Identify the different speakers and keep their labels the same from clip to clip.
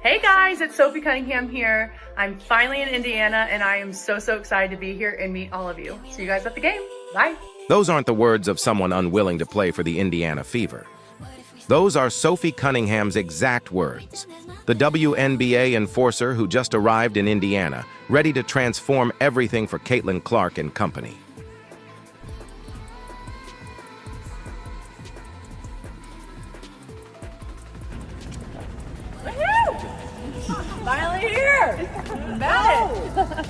Speaker 1: Hey guys, it's Sophie Cunningham here. I'm finally in Indiana and I am so excited to be here and meet all of you. See you guys at the game. Bye.
Speaker 2: Those aren't the words of someone unwilling to play for the Indiana Fever. Those are Sophie Cunningham's exact words. The WNBA enforcer who just arrived in Indiana, ready to transform everything for Caitlyn Clark and company.
Speaker 1: Finally here.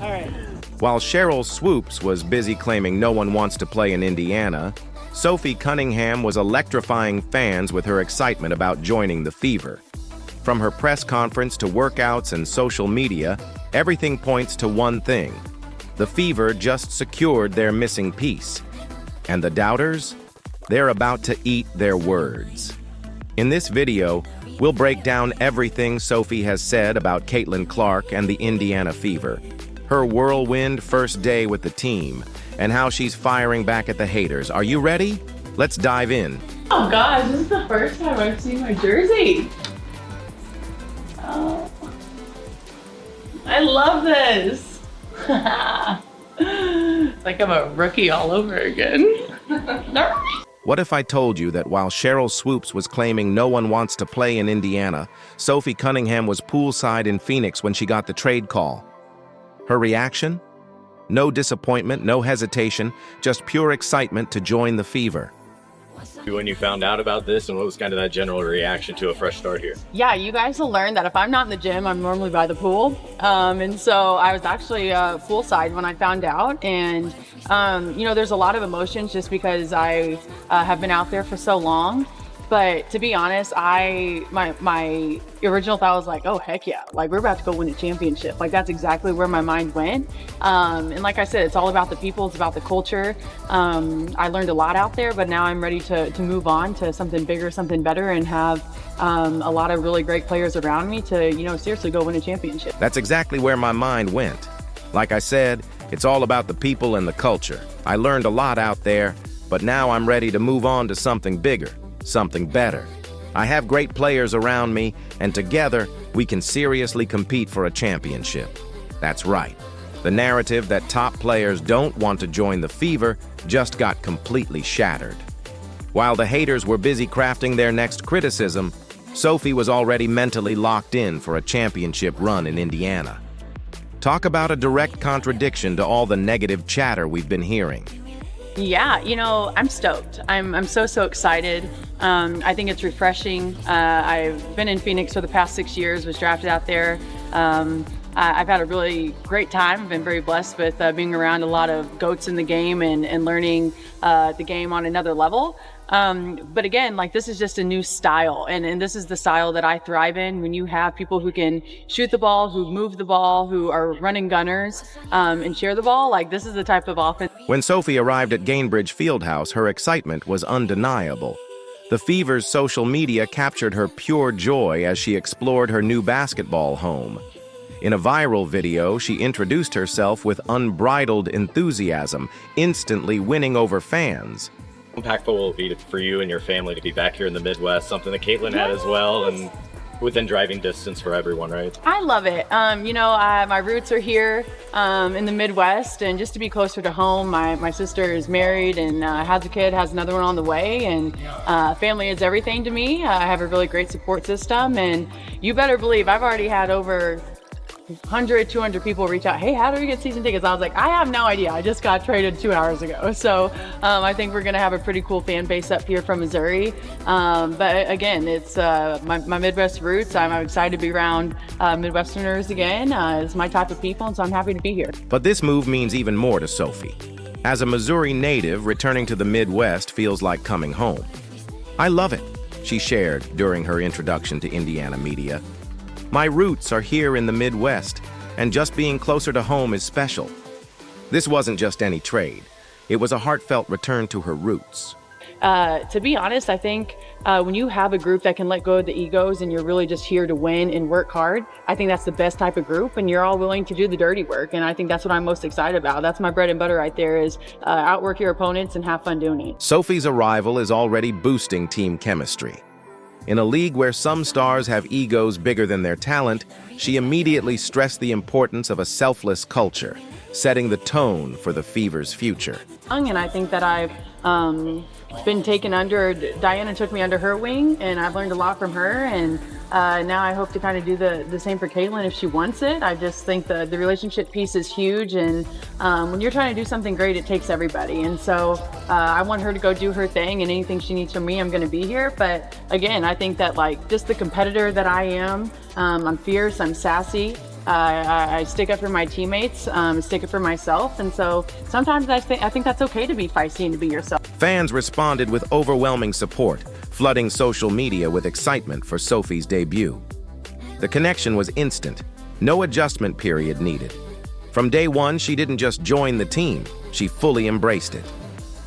Speaker 1: All right.
Speaker 2: While Sheryl Swoopes was busy claiming no one wants to play in Indiana, Sophie Cunningham was electrifying fans with her excitement about joining the Fever. From her press conference to workouts and social media, everything points to one thing. The Fever just secured their missing piece. And the doubters? They're about to eat their words. In this video, we'll break down everything Sophie has said about Caitlyn Clark and the Indiana Fever, her whirlwind first day with the team, and how she's firing back at the haters. Are you ready? Let's dive in.
Speaker 3: Oh gosh, this is the first time I've seen my jersey. Oh, I love this. It's like I'm a rookie all over again.
Speaker 2: What if I told you that while Sheryl Swoopes was claiming no one wants to play in Indiana, Sophie Cunningham was poolside in Phoenix when she got the trade call? Her reaction? No disappointment, no hesitation, just pure excitement to join the Fever.
Speaker 4: When you found out about this, and what was kind of that general reaction to a fresh start here?
Speaker 3: Yeah, you guys will learn that if I'm not in the gym, I'm normally by the pool. And so I was actually poolside when I found out. And, there's a lot of emotions just because I have been out there for so long. But to be honest, my original thought was like, oh, heck yeah. Like, we're about to go win a championship. Like, that's exactly where my mind went. And like I said, it's all about the people. It's about the culture. I learned a lot out there, but now I'm ready to move on to something bigger, something better, and have a lot of really great players around me to, seriously go win a championship.
Speaker 2: That's exactly where my mind went. Like I said, it's all about the people and the culture. I learned a lot out there, but now I'm ready to move on to something bigger. Something better. I have great players around me, and together we can seriously compete for a championship. That's right. The narrative that top players don't want to join the Fever just got completely shattered. While the haters were busy crafting their next criticism, Sophie was already mentally locked in for a championship run in Indiana. Talk about a direct contradiction to all the negative chatter we've been hearing.
Speaker 3: Yeah, I'm stoked. I'm so excited. I think it's refreshing. I've been in Phoenix for the past 6 years, was drafted out there. I've had a really great time. I've been very blessed with being around a lot of GOATs in the game and learning the game on another level. But again, like, this is just a new style, and this is the style that I thrive in. When you have people who can shoot the ball, who move the ball, who are running gunners, and share the ball, like, this is the type of offense.
Speaker 2: When Sophie arrived at Gainbridge Fieldhouse, her excitement was undeniable. The Fever's social media captured her pure joy as she explored her new basketball home. In a viral video, she introduced herself with unbridled enthusiasm, instantly winning over fans.
Speaker 4: Impactful will it be for you and your family to be back here in the Midwest, something that Caitlyn had as well, and within driving distance for everyone, right?
Speaker 3: I love it. My roots are here in the Midwest, and just to be closer to home. My sister is married and has a kid, has another one on the way, and family is everything to me. I have a really great support system, and you better believe I've already had over 100, 200 people reach out, hey, how do we get season tickets? I was like, I have no idea. I just got traded 2 hours ago. So I think we're going to have a pretty cool fan base up here from Missouri. But again, it's my Midwest roots. I'm excited to be around Midwesterners again. It's my type of people, and so I'm happy to be here.
Speaker 2: But this move means even more to Sophie. As a Missouri native, returning to the Midwest feels like coming home. I love it, she shared during her introduction to Indiana media. My roots are here in the Midwest, and just being closer to home is special. This wasn't just any trade. It was a heartfelt return to her roots.
Speaker 3: To be honest, I think when you have a group that can let go of the egos and you're really just here to win and work hard, I think that's the best type of group, and you're all willing to do the dirty work. And I think that's what I'm most excited about. That's my bread and butter right there, is outwork your opponents and have fun doing it.
Speaker 2: Sophie's arrival is already boosting team chemistry. In a league where some stars have egos bigger than their talent, she immediately stressed the importance of a selfless culture, setting the tone for the Fever's future.
Speaker 3: And I think that I've been taken under, Diana took me under her wing, and I've learned a lot from her, and now I hope to kind of do the same for Caitlyn if she wants it. I just think the relationship piece is huge, and when you're trying to do something great, it takes everybody. And so I want her to go do her thing, and anything she needs from me, I'm going to be here. But again, I think that like just the competitor that I am, I'm fierce, I'm sassy. I stick up for my teammates, stick up for myself, and so sometimes I think that's okay to be feisty and to be yourself.
Speaker 2: Fans responded with overwhelming support, flooding social media with excitement for Sophie's debut. The connection was instant, no adjustment period needed. From day one, she didn't just join the team, she fully embraced it.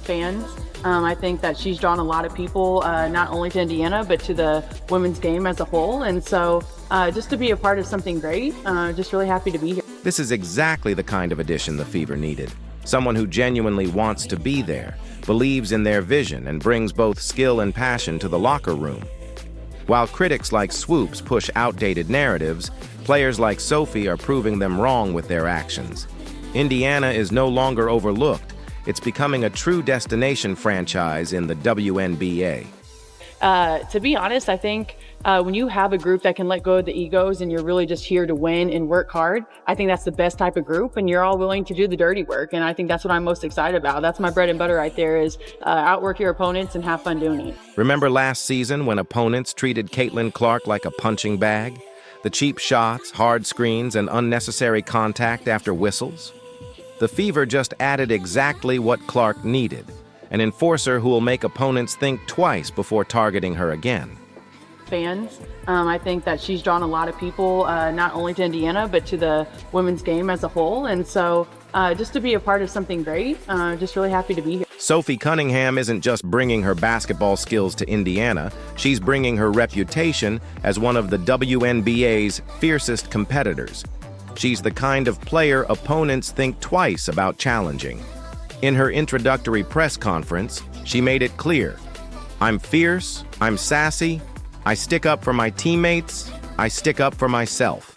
Speaker 3: Fans, I think that she's drawn a lot of people, not only to Indiana, but to the women's game as a whole. And so just to be a part of something great, just really happy to be here.
Speaker 2: This is exactly the kind of addition the Fever needed. Someone who genuinely wants to be there, believes in their vision, and brings both skill and passion to the locker room. While critics like Swoopes push outdated narratives, players like Sophie are proving them wrong with their actions. Indiana is no longer overlooked. It's becoming a true destination franchise in the WNBA.
Speaker 3: To be honest, I think when you have a group that can let go of the egos and you're really just here to win and work hard, I think that's the best type of group, and you're all willing to do the dirty work. And I think that's what I'm most excited about. That's my bread and butter right there, is outwork your opponents and have fun doing it.
Speaker 2: Remember last season when opponents treated Caitlyn Clark like a punching bag? The cheap shots, hard screens, and unnecessary contact after whistles? The Fever just added exactly what Clark needed, an enforcer who will make opponents think twice before targeting her again.
Speaker 3: Fans, I think that she's drawn a lot of people, not only to Indiana, but to the women's game as a whole. And so just to be a part of something great, just really happy to be here.
Speaker 2: Sophie Cunningham isn't just bringing her basketball skills to Indiana, she's bringing her reputation as one of the WNBA's fiercest competitors. She's the kind of player opponents think twice about challenging. In her introductory press conference, she made it clear, "I'm fierce, I'm sassy, I stick up for my teammates, I stick up for myself."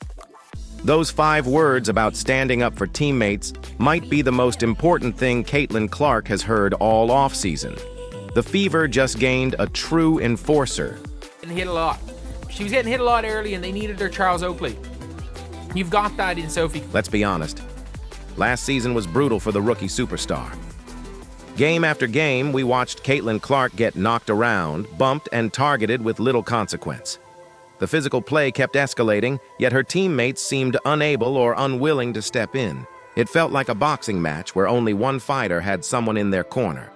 Speaker 2: Those 5 words about standing up for teammates might be the most important thing Caitlyn Clark has heard all offseason. The Fever just gained a true enforcer.
Speaker 5: And hit a lot. She was getting hit a lot early, and they needed their Charles Oakley. You've got that in Sophie.
Speaker 2: Let's be honest. Last season was brutal for the rookie superstar. Game after game, we watched Caitlyn Clark get knocked around, bumped, and targeted with little consequence. The physical play kept escalating, yet her teammates seemed unable or unwilling to step in. It felt like a boxing match where only one fighter had someone in their corner.